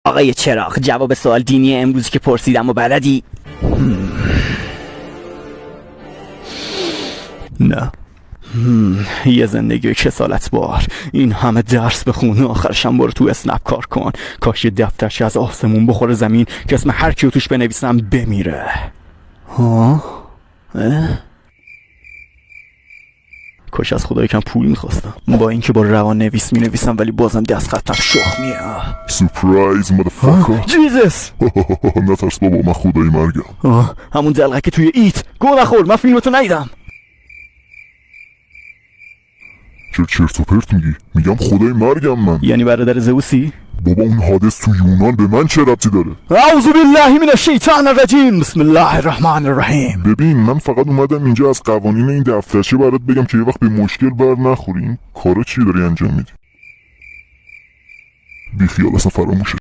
آقای چراغ، جواب سوال دینی امروزی که پرسیدم و بلدی؟ نه. یه زندگی کسالت بار، این همه درس بخون آخرشم برو تو اسنپ کار کن. کاش یه دفترچه از آسمون بخوره زمین که اسم هر کیو توش بنویسم بمیره. ها؟ کاش از خدا یکم پول میخواستم، با اینکه با روان نویس مینویسم ولی بازم دست خطم شخ میاد. سورپرایز مادرفاکر. جیزس. نترس بابا، من خدای مرگم. همون دلغه که توی ایت. گو نخور، من فیلمتو ندیدم. چه چرت و پرت میگی؟ میگم خدای مرگم من. یعنی برادر زئوسی؟ بابا اون حادث تو یونان به من چه ربطی داره؟ اعوذ بالله من الشیطان الرجیم، بسم الله الرحمن الرحیم. ببین من فقط اومدم اینجا از قوانین این دفترچه برات بگم که یه وقت به مشکل بر نخورین. کارا چی داری انجام میدی؟ بیخیال اصلا فراموشه.